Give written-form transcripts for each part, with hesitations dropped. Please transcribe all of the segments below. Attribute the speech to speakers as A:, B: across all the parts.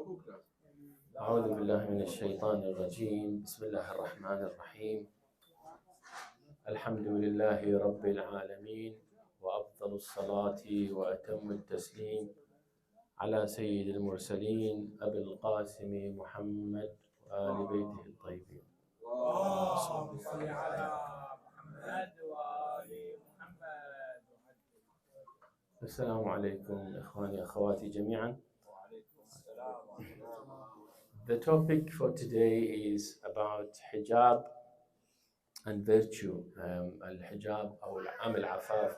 A: أعوذ بالله من الشيطان الرجيم. بسم الله الرحمن الرحيم. الحمد لله رب العالمين، وأفضل الصلاة وأتم التسليم على سيد المرسلين أبي القاسم محمد وآل بيته الطيبين.
B: اللهم صل على محمد وآل محمد.
A: السلام عليكم إخواني أخواتي جميعا. The topic for today is about hijab and virtue, al-hijab or al-Afaf.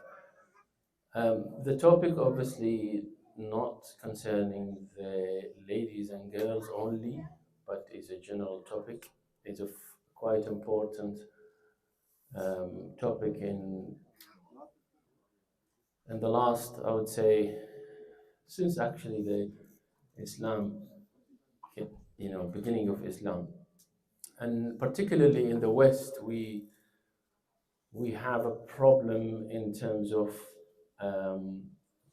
A: The topic obviously not concerning the ladies and girls only, but is a general topic. It's a quite important topic in the last, I would say, since actually the Islam, beginning of Islam. And particularly in the West, we have a problem in terms of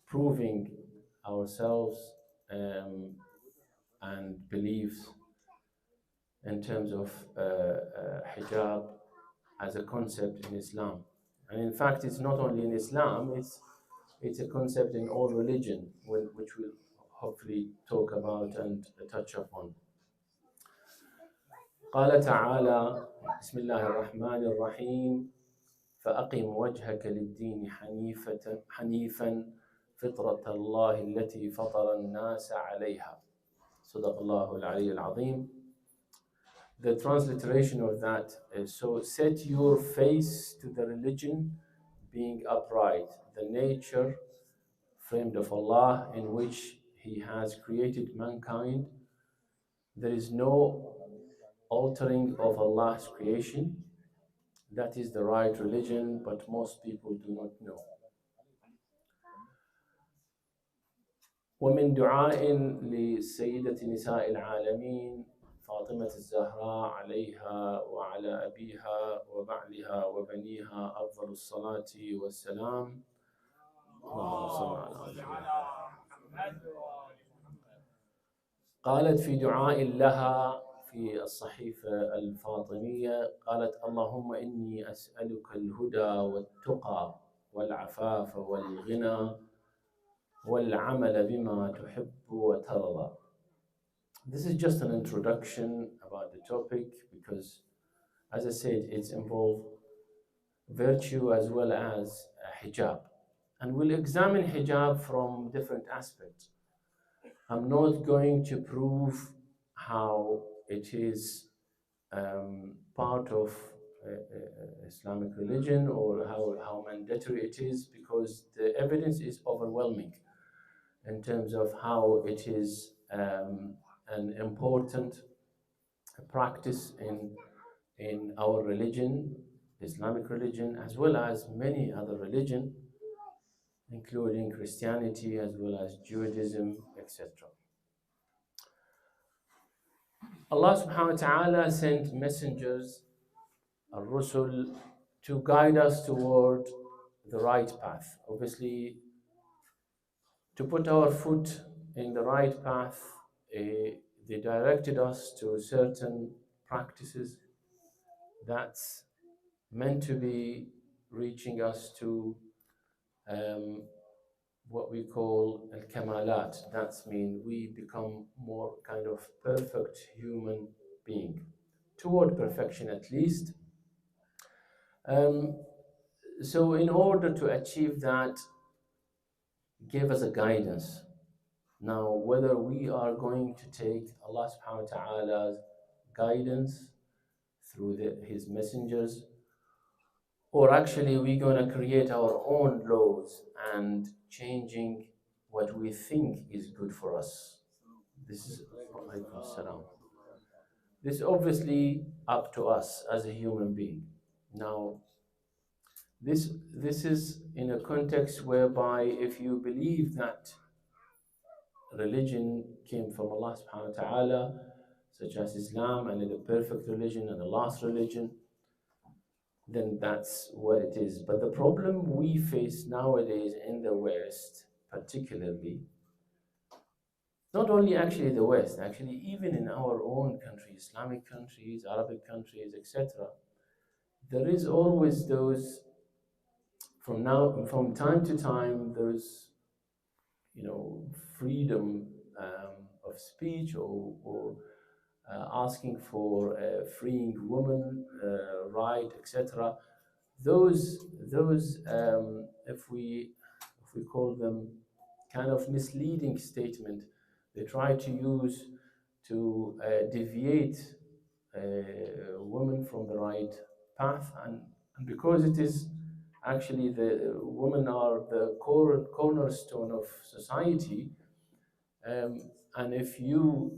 A: proving ourselves and beliefs in terms of hijab as a concept in Islam. And in fact, it's not only in Islam, it's a concept in all religion, which we'll hopefully talk about and touch upon. قال تعالى: بسم الله الرحمن الرحيم، فأقم وجهك للدين حنيفا فطرة الله التي فطر الناس عليها. صدق الله العلي العظيم. The transliteration of that is, so set your face to the religion being upright, the nature framed of Allah in which He has created mankind. There is no altering of Allah's creation. That is the right religion, but most people do not know. ومن دعاء لسيدة نساء العالمين فاطمة الزهراء عليها وعلى أبيها وبعلها وبنيها أفضل الصلاة والسلام. اللهم صل على محمد. قالت في دعاء لها في الصحيفة الفاطمية، قالت: اللهم إني أسألك الهدى والتقى والعفاف والغنى والعمل بما تحب وترضى. This is just an introduction about the topic because, as I said, it's involved virtue as well as hijab. And we'll examine hijab from different aspects. I'm not going to prove how it is part of Islamic religion or how mandatory it is, because the evidence is overwhelming in terms of how it is an important practice in our religion, Islamic religion, as well as many other religions, including Christianity as well as Judaism, etc. Allah subhanahu wa ta'ala sent messengers, al-Rusul, to guide us toward the right path. Obviously, to put our foot in the right path, they directed us to certain practices that's meant to be reaching us to what we call al-kamalat. That's mean we become more kind of perfect human being, toward perfection at least. So in order to achieve that, give us a guidance. Now, whether we are going to take Allah subhanahu wa ta'ala's guidance through His messengers, or actually we're going to create our own laws and changing what we think is good for us. This is obviously up to us as a human being. Now, this is in a context whereby if you believe that religion came from Allah subhanahu wa ta'ala, such as Islam, and the perfect religion and the last religion, then that's what it is. But the problem we face nowadays in the West, particularly, not only actually the West, actually even in our own countries, Islamic countries, Arabic countries, etc., there is always those, from time to time, there's, freedom of speech, or asking for freeing women right, etc. Those if we call them kind of misleading statement, they try to use to deviate women from the right path, and because it is actually the women are the cornerstone of society, and if you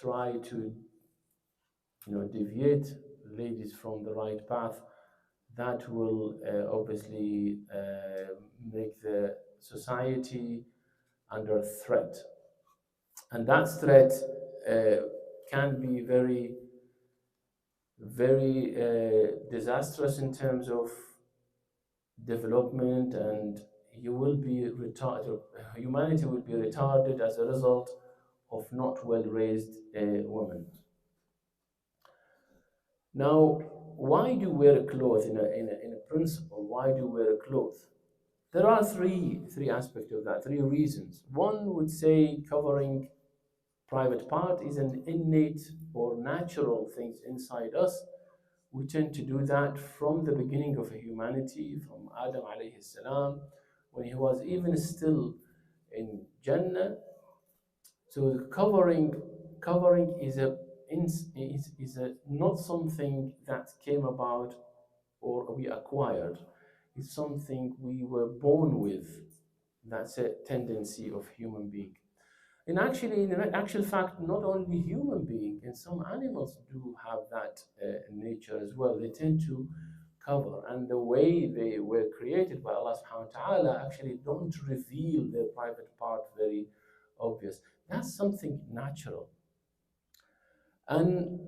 A: try to deviate ladies from the right path, that will obviously make the society under threat, and that threat can be very, very disastrous in terms of development, and you will be retarded. Humanity will be retarded as a result of not well-raised women. Now, why do we wear clothes in a principle? Why do we wear clothes? There are three aspects of that, three reasons. One would say covering private part is an innate or natural things inside us. We tend to do that from the beginning of humanity, from Adam alayhi salam, when he was even still in Jannah. So the covering is not something that came about or we acquired. It's something we were born with. That's a tendency of human being. And actually, in actual fact, not only human beings, and some animals do have that nature as well. They tend to cover, and the way they were created by Allah subhanahu wa ta'ala actually don't reveal their private part very obvious. That's something natural. And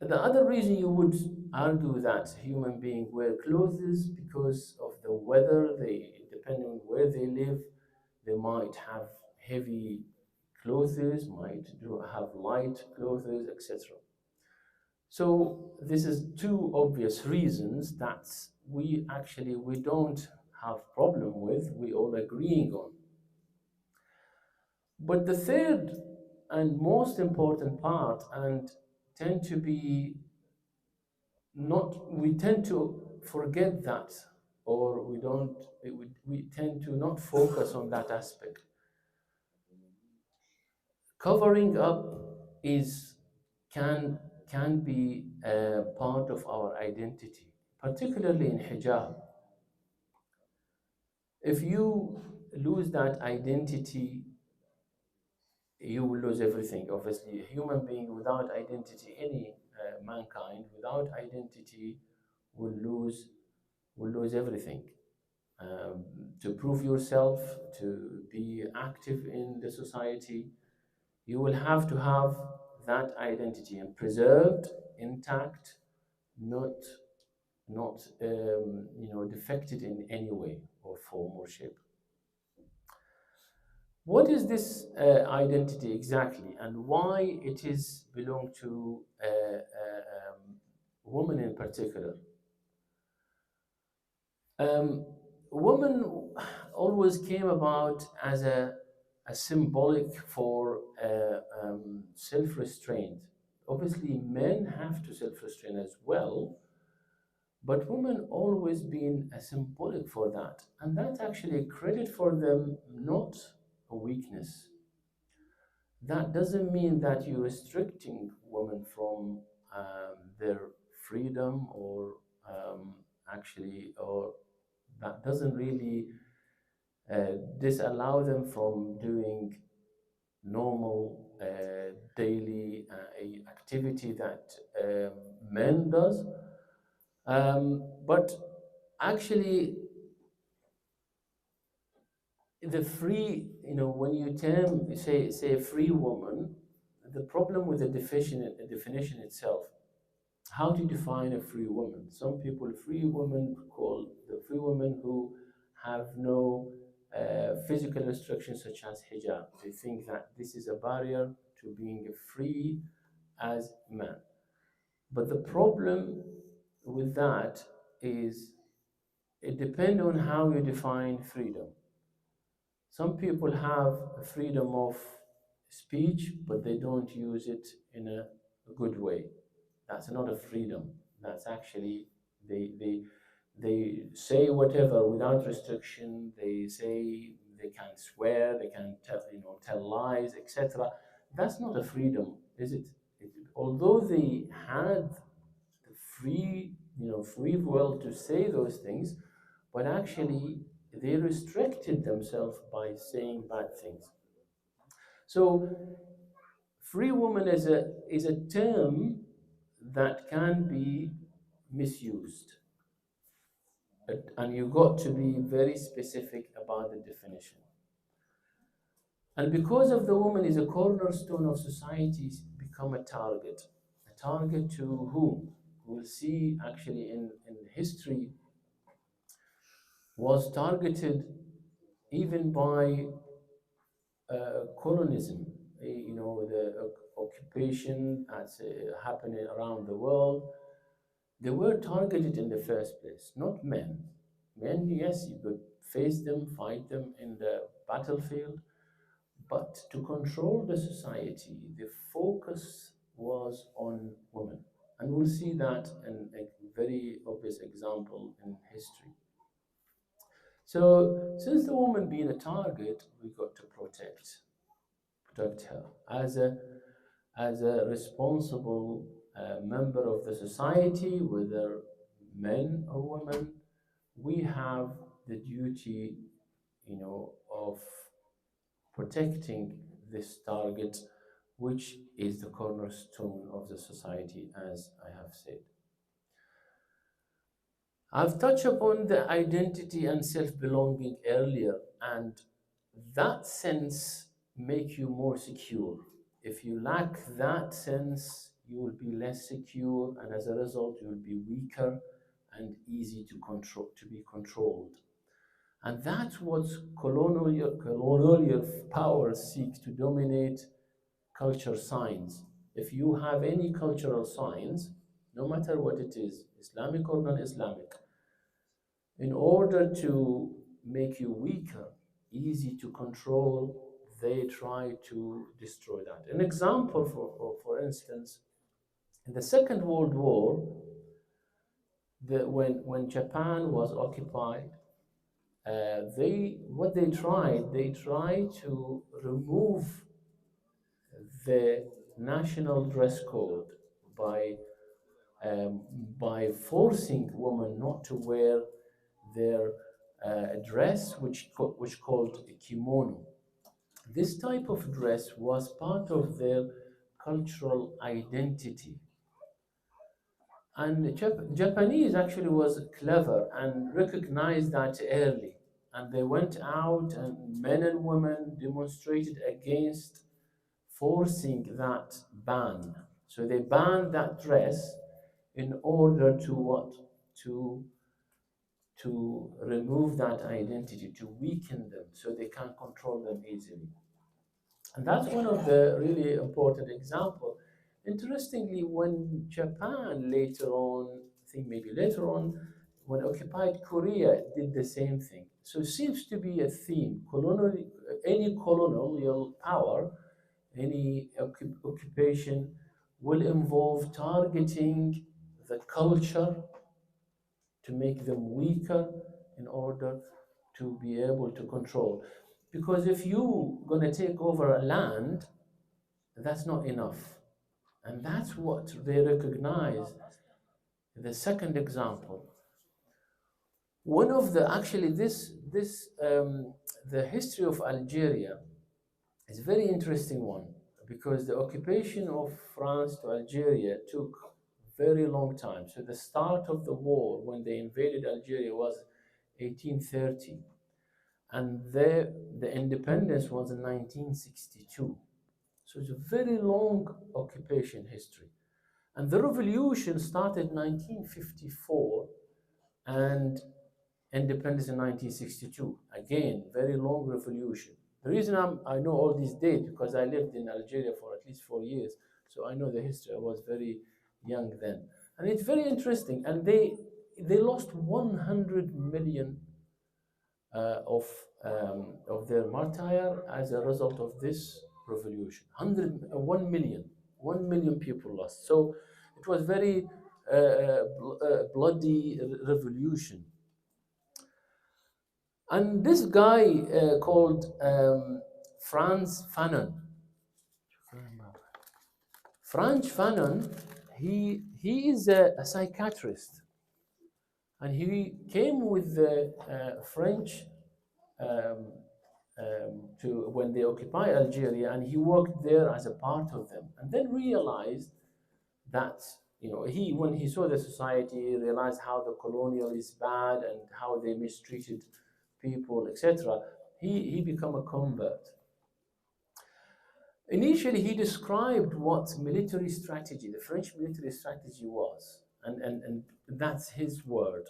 A: the other reason you would argue that human beings wear clothes is because of the weather. Depending on where they live, they might have heavy clothes, might have light clothes, etc. So this is two obvious reasons that we don't have problem with, we all agreeing on. But the third and most important part, and tend to be not, we tend to forget that, or we tend to not focus on that aspect. Covering up can be a part of our identity, particularly in hijab. If you lose that identity, you will lose everything. Obviously, a human being without identity, any mankind without identity will lose everything. To prove yourself, to be active in the society, you will have to have that identity and preserved, intact, not defected in any way or form or shape. What is this identity exactly, and why it is belong to women in particular? Women always came about as a symbolic for self-restraint. Obviously, men have to self-restrain as well, but women always been a symbolic for that, and that's actually a credit for them, not a weakness. That doesn't mean that you're restricting women from their freedom, or or that doesn't really disallow them from doing normal daily activity that men does. But actually, the free, when you say a free woman, the problem with the definition itself. How do you define a free woman? Some people, free women, call the free women who have no physical restrictions such as hijab. They think that this is a barrier to being free as man. But the problem with that is it depends on how you define freedom. Some people have freedom of speech, but they don't use it in a good way. That's not a freedom. That's actually they say whatever without restriction. They say they can swear, they can tell lies, etc. That's not a freedom, is it? Although they had the free will to say those things, but actually they restricted themselves by saying bad things. So free woman is a term that can be misused, and you got to be very specific about the definition. And because of the woman is a cornerstone of society, become a target to whom? We'll see actually in history was targeted even by colonism, the occupation that's happening around the world. They were targeted in the first place, not men. Men, yes, you could face them, fight them in the battlefield, but to control the society, the focus was on women. And we'll see that in a very obvious example in history. So, since the woman being a target, we got to protect her as a responsible member of the society, whether men or women. We have the duty, of protecting this target, which is the cornerstone of the society, as I have said. I've touched upon the identity and self-belonging earlier, and that sense make you more secure. If you lack that sense, you will be less secure, and as a result, you will be weaker and easy to be controlled. And that's what colonial powers seek to dominate culture signs. If you have any cultural signs, no matter what it is, Islamic or non-Islamic, in order to make you weaker, easy to control, they try to destroy that. An example, for instance, in the Second World War, when Japan was occupied, they tried to remove the national dress code by by forcing women not to wear their dress, which called a kimono. This type of dress was part of their cultural identity. And the Japanese actually was clever and recognized that early. And they went out, and men and women demonstrated against forcing that ban. So they banned that dress in order to what? To remove that identity, to weaken them so they can't control them easily. And that's one of the really important examples. Interestingly, when Japan later on, I think maybe later on, when occupied Korea, did the same thing. So it seems to be a theme. Any colonial power, any occupation will involve targeting the culture to make them weaker in order to be able to control. Because if you're going to take over a land, that's not enough. And that's what they recognize. The second example, one of the actually the history of Algeria is a very interesting one, because the occupation of France to Algeria took very long time. So the start of the war, when they invaded Algeria, was 1830, and the independence was in 1962. So it's a very long occupation history. And the revolution started in 1954, and independence in 1962. Again, very long revolution. The reason I know all these dates because I lived in Algeria for at least 4 years, so I know the history. I was very young then, and it's very interesting. And they lost 100 million of their martyr as a result of this revolution. 1 million people lost. So it was very bloody revolution. And this guy called Frantz Fanon. Frantz Fanon, he is a psychiatrist, and he came with the French to when they occupy Algeria, and he worked there as a part of them, and then realized that when he saw the society, he realized how the colonial is bad and how they mistreated people, etc. He became a convert. Initially, he described what military strategy, the French military strategy was, and that's his word.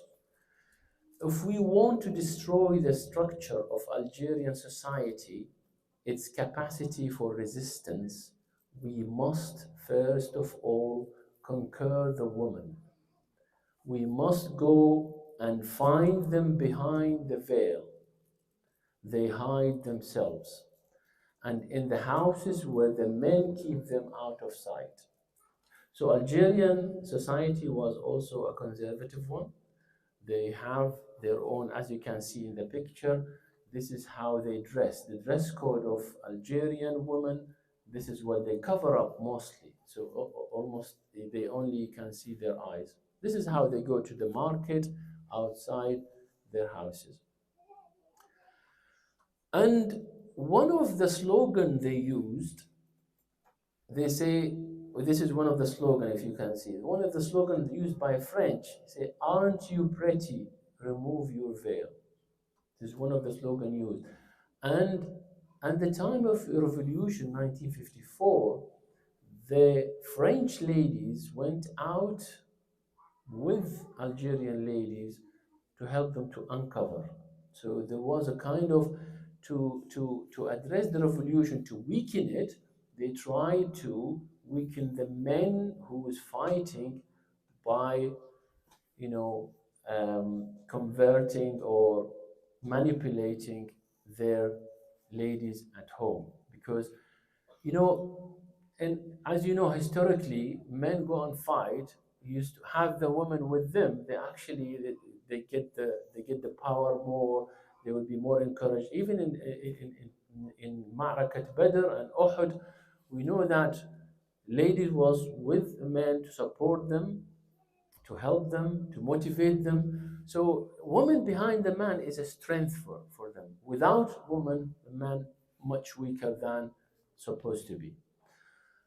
A: If we want to destroy the structure of Algerian society, its capacity for resistance, we must first of all conquer the woman. We must go and find them behind the veil. They hide themselves, and in the houses where the men keep them out of sight. So Algerian society was also a conservative one. They have their own, as you can see in the picture, this is how they dress. The dress code of Algerian women, this is what they cover up mostly. So almost they only can see their eyes. This is how they go to the market outside their houses. And one of the slogans they used, they say, this is one of the slogans, if you can see it. One of the slogans used by French, say, "Aren't you pretty? Remove your veil." This is one of the slogans used. And at the time of Revolution, 1954, the French ladies went out with Algerian ladies to help them to uncover. So there was a kind of, to address the revolution, to weaken it, they tried to weaken the men who was fighting by, converting or manipulating their ladies at home. Because, and as you know, historically, men go and fight, used to have the women with them. They actually, they get the power more. They will be more encouraged. Even in Ma'rakat Badr and Uhud, we know that ladies was with men to support them, to help them, to motivate them. So woman behind the man is a strength for them. Without woman, the man much weaker than supposed to be.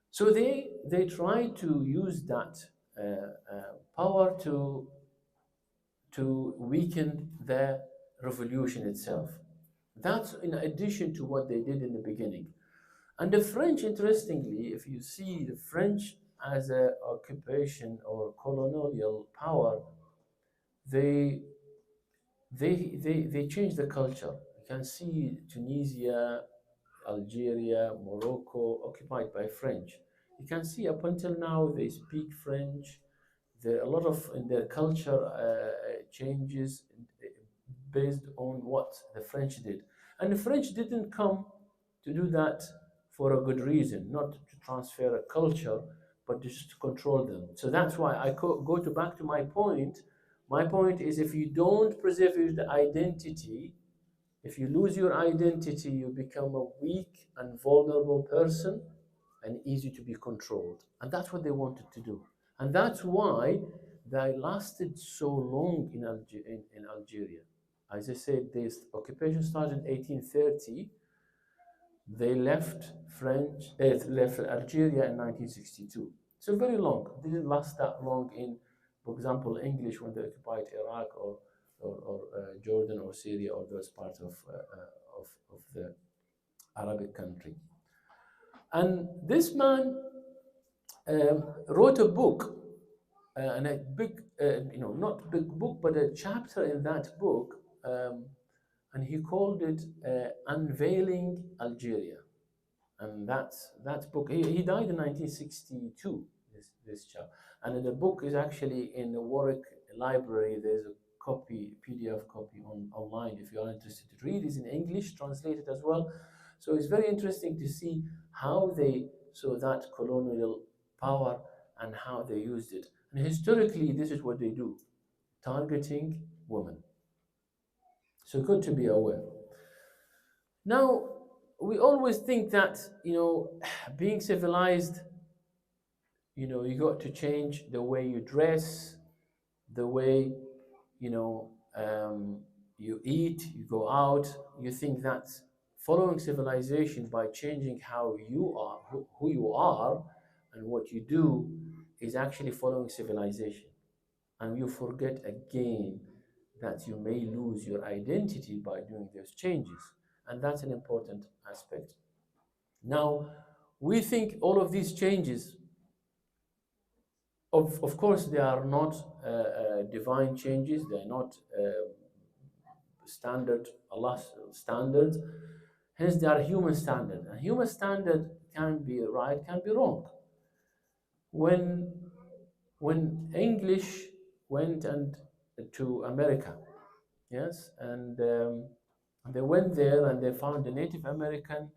A: So they try to use that power to weaken the revolution itself. That's in addition to what they did in the beginning. And the French, interestingly, if you see the French as an occupation or colonial power, they changed the culture. You can see Tunisia, Algeria, Morocco occupied by French. You can see up until now they speak French. There are a lot of in their culture changes based on what the French did. And the French didn't come to do that for a good reason, not to transfer a culture, but just to control them. So that's why I go back to my point. My point is, if you don't preserve your identity, if you lose your identity, you become a weak and vulnerable person and easy to be controlled. And that's what they wanted to do. And that's why they lasted so long in Algeria. As I said, this occupation started in 1830. They left Algeria in 1962. So very long. It didn't last that long in, for example, English when they occupied Iraq or Jordan or Syria or those parts of the Arabic country. And this man wrote a book, and a big, not big book, but a chapter in that book and he called it Unveiling Algeria. And that book, he died in 1962, this chap. And the book is actually in the Warwick Library. There's a copy, PDF copy online if you are interested to read. It's in English, translated as well. So it's very interesting to see how they saw that colonial power and how they used it. And historically, this is what they do, targeting women. So good to be aware. Now, we always think that, being civilized, you got to change the way you dress, the way, you eat, you go out. You think that following civilization by changing how you are, who you are, and what you do is actually following civilization. And you forget again that you may lose your identity by doing those changes. And that's an important aspect. Now, we think all of these changes, of course, they are not divine changes. They're not standard, Allah's standards. Hence, they are human standard. And human standard can be right, can be wrong. When English went to America, yes, and they went there and they found the Native American.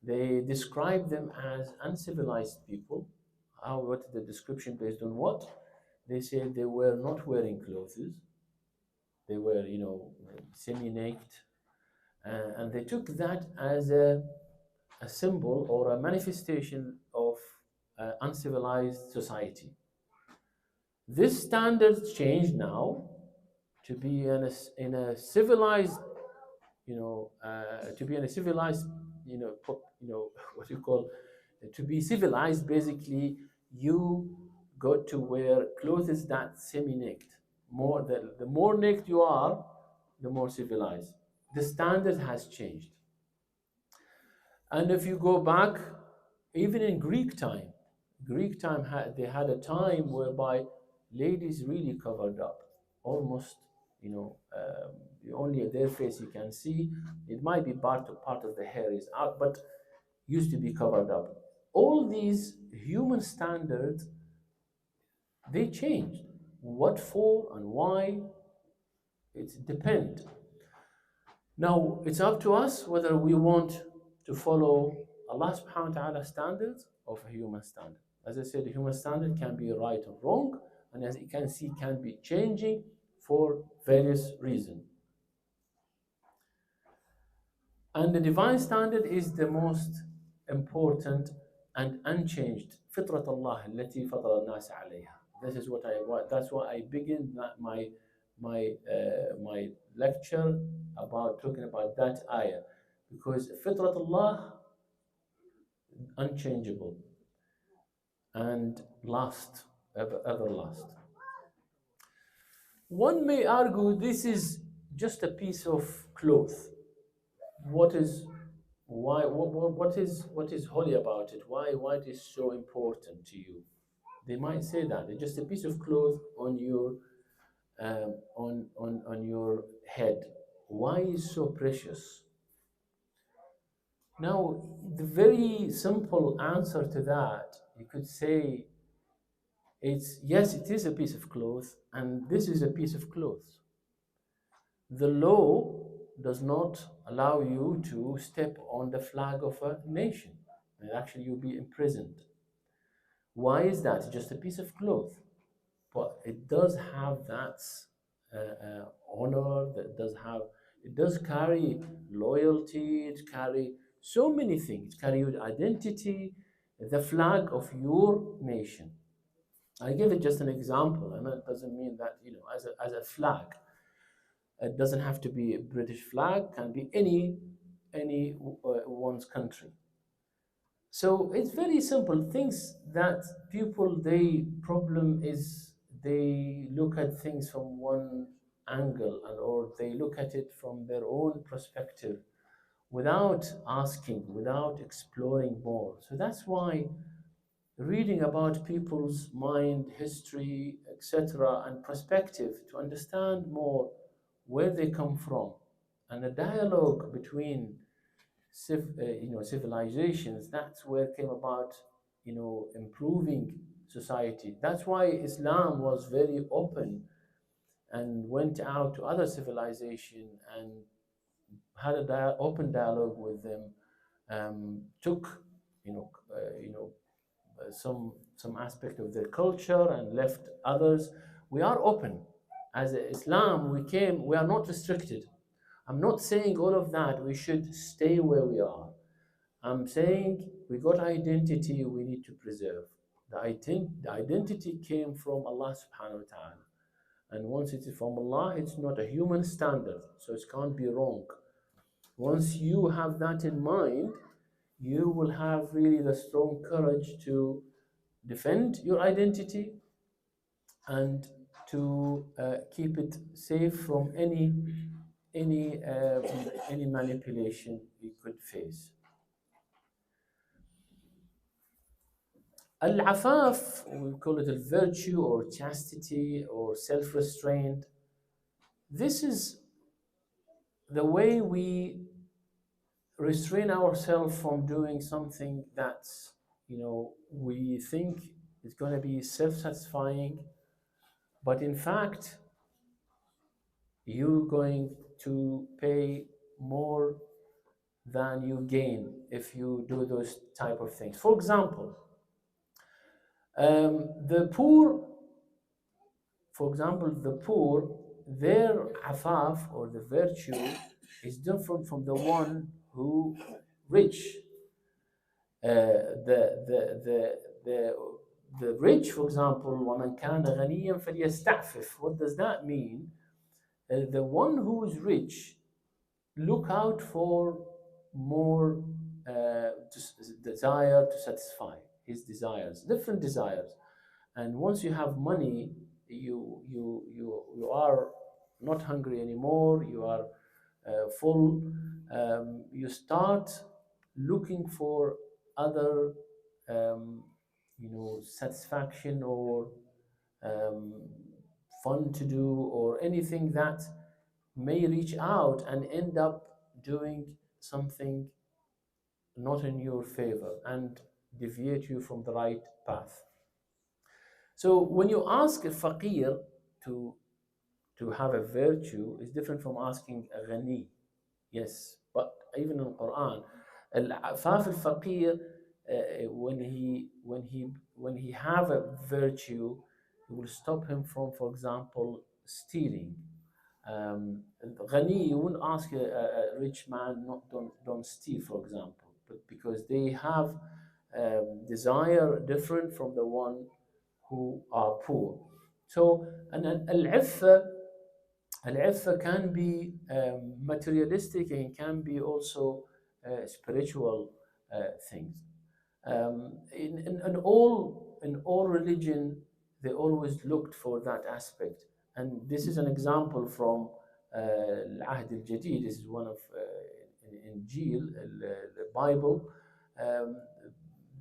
A: They described them as uncivilized people. What the description based on what? They said they were not wearing clothes. They were, semi-naked, and they took that as a symbol or a manifestation of uncivilized society. This standard changed now to be in a civilized, to be in a civilized, what you call, to be civilized. Basically, you got to wear clothes that semi-naked. The more naked you are, the more civilized. The standard has changed. And if you go back, even in Greek time, they had a time whereby ladies really covered up, almost, only their face you can see. It might be part of the hair is out, but used to be covered up. All these human standards, they changed. What for and why? It depends. Now, it's up to us whether we want to follow Allah subhanahu wa ta'ala standards of a human standard. As I said, the human standard can be right or wrong, and as you can see, can be changing for various reasons. And the divine standard is the most important and unchanged. فطرة الله التي فطر الناس عليها. This is what I want. That's why I begin my lecture about talking about that ayah, because فطرة Allah, unchangeable and last, ever last. One may argue this is just a piece of cloth. What is holy about it? Why it is so important to you? They might say that it's just a piece of cloth on your on your head. Why is so precious? Now, the very simple answer to that, you could say, it's yes, it is a piece of cloth, and this is a piece of cloth. The law does not allow you to step on the flag of a nation, and actually you'll be imprisoned. Why is that? It's just a piece of cloth, but it does have that honor. It does carry loyalty. It carry so many things. It carry your identity, the flag of your nation. I give it just an example, and that doesn't mean that as a flag. It doesn't have to be a British flag. Can be any one's country. So it's very simple things that people, the problem is they look at things from one angle, or they look at it from their own perspective without asking, without exploring more. So that's why reading about people's mind, history, etc., and perspective to understand more where they come from, and the dialogue between civilizations. That's where it came about, improving society. That's why Islam was very open and went out to other civilization and had a open dialogue with them, took some aspect of their culture and left others. We are open. As Islam, we are not restricted. I'm not saying all of that we should stay where we are. I'm saying we got identity we need to preserve. The identity came from Allah subhanahu wa ta'ala. And once it is from Allah, it's not a human standard, so it can't be wrong. Once you have that in mind, you will have really the strong courage to defend your identity and to keep it safe from any manipulation you could face. Al-Afaf, we call it a virtue or chastity or self-restraint. This is the way we restrain ourselves from doing something that's, we think is going to be self-satisfying, but in fact, you're going to pay more than you gain if you do those type of things. For example, the poor, their afaf or the virtue is different from the one who rich. The rich, for example, وَمَنْ كَانَ غَنِيًّا فَلْيَسْتَعْفِفْ. What does that mean? The one who is rich, look out for more desire to satisfy his desires, different desires. And once you have money, you are not hungry anymore, you are full. You start looking for other satisfaction or fun to do, or anything that may reach out and end up doing something not in your favor and deviate you from the right path. So when you ask a faqir to have a virtue, is different from asking a ghani. Yes, but even in Quran, al-afaf al-faqir, when he have a virtue, it will stop him from, for example, stealing. Ghani, you wouldn't ask a rich man don't steal, for example, but because they have desire different from the one who are poor. So, and al-iffa can be materialistic and can be also spiritual things. In all religion, they always looked for that aspect. And this is an example from Al-Ahd al-Jadid. This is one of Injil, the Bible.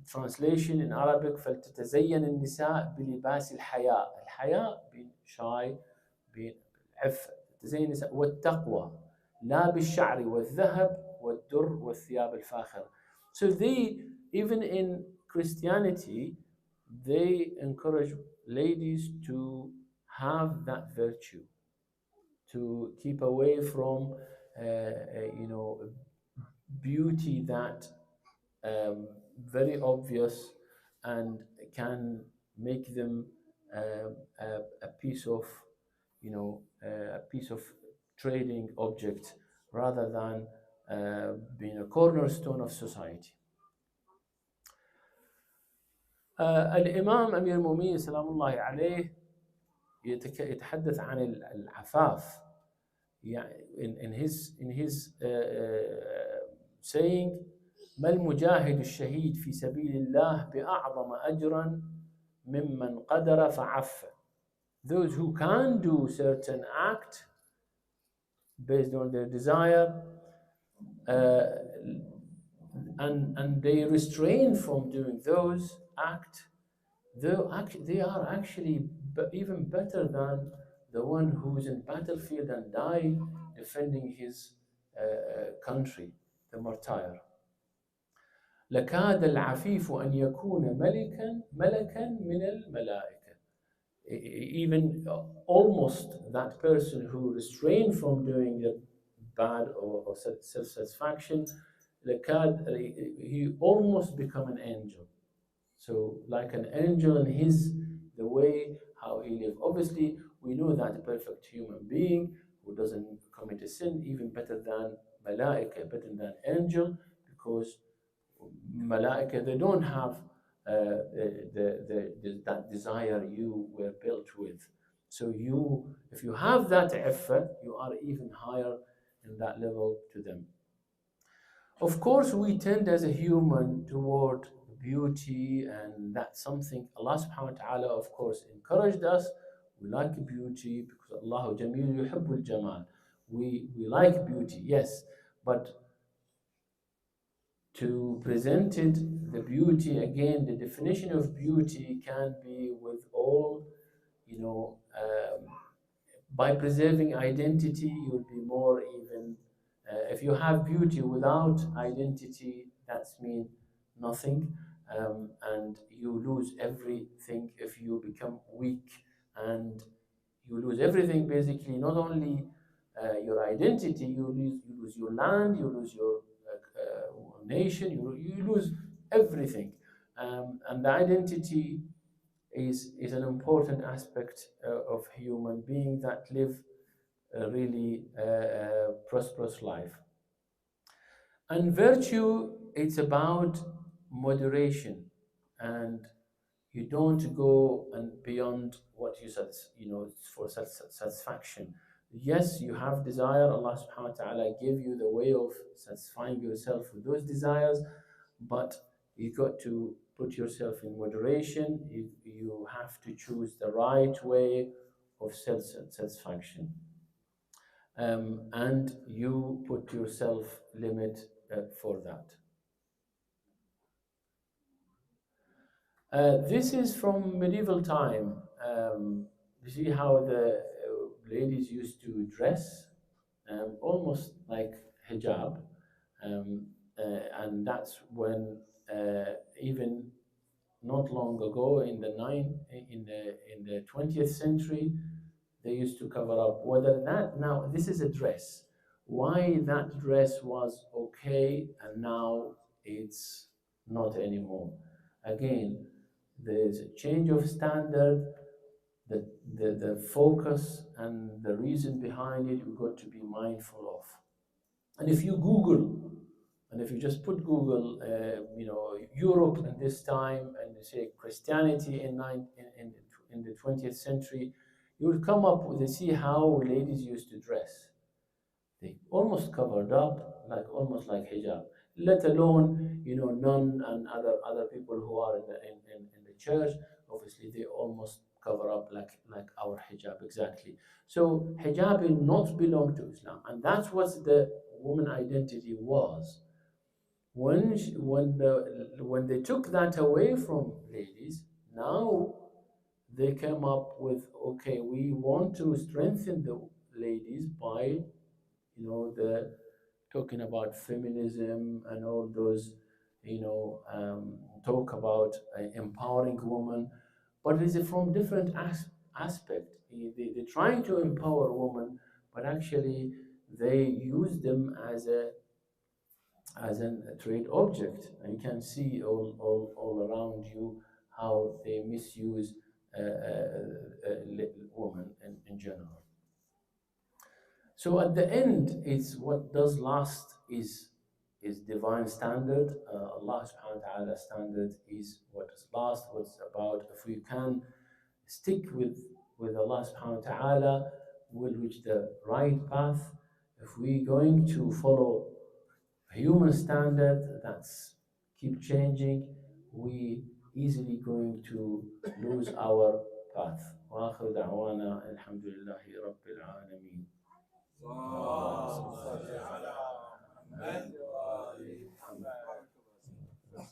A: Translation in Arabic, فَلْتَتَزَيَّنِ النِّسَاء بِلِبَاسِ الْحَيَاءِ. الحياء being shy, being عفة. تزين النساء والتقوى لا بالشعر والذهب والدر والثياب الفاخرة. So they, even in Christianity, they encourage ladies to have that virtue, to keep away from beauty that very obvious and can make them a piece of trading object rather than being a cornerstone of society. الإمام أمير المؤمنين سلام الله عليه يتحدث عن العفاف. In his saying, ما المجاهد الشهيد في سبيل الله بأعظم أجرا ممن قدر فعف. Those who can do certain act based on their desire and they restrain from doing those acts, they are actually even better than the one who's in battlefield and died defending his country, the martyr. لكاد العفيف أن يكون ملكا من الملائكة. Even almost that person who restrained from doing the bad or self-satisfaction, he almost become an angel. So like an angel in the way how he lives. Obviously, we know that a perfect human being who doesn't commit a sin, even better than malaika, better than angel, because malaika, they don't have that desire you were built with. So if you have that effort, you are even higher in that level to them. Of course, we tend as a human toward beauty, and that's something Allah subhanahu wa ta'ala, of course, encouraged us. We like beauty because Allah Jameel yuhibbul Jamal. We like beauty, yes, but to present it, the beauty, again, the definition of beauty can be with all, by preserving identity, you'll be more even. If you have beauty without identity, that's mean nothing, and you lose everything if you become weak, and you lose everything basically. Not only your identity, you lose your land, you lose your nation, you lose everything, and the identity is an important aspect of human being that live a really prosperous life. And virtue, it's about moderation, and you don't go and beyond what you said, for satisfaction. Yes, you have desire. Allah subhanahu wa ta'ala gave you the way of satisfying yourself with those desires, but you got to put yourself in moderation. You have to choose the right way of self-satisfaction. And you put yourself limit for that. This is from medieval time. You see how the ladies used to dress, almost like hijab, and that's when even not long ago in the 20th century, they used to cover up. Whether that now this is a dress, why that dress was okay and now it's not anymore. Again, there's a change of standard. The focus and the reason behind it, we've got to be mindful of. And if you Google, and if you just put Google, Europe in this time, and you say Christianity in the 20th century, you will come up with, see how ladies used to dress. They almost covered up, almost like hijab. Let alone, nun and other people who are in the church. Obviously, they almost cover up like our hijab exactly. So hijab will not belong to Islam, and that's what the woman identity was. When they took that away from ladies, now they came up with, okay, we want to strengthen the ladies by, the talking about feminism and all those, talk about empowering women, but it's from different aspect. They're trying to empower women, but actually they use them as a trade object. And you can see all around you how they misuse women in general. So at the end, it's what does last is divine standard. Allah subhanahu wa ta'ala standard is what is last, what's about. If we can stick with Allah subhanahu wa ta'ala, we'll reach the right path. If we're going to follow human standard that's keep changing, we easily going to lose our path. وآخر دعوانا الحمد لله رب العالمين.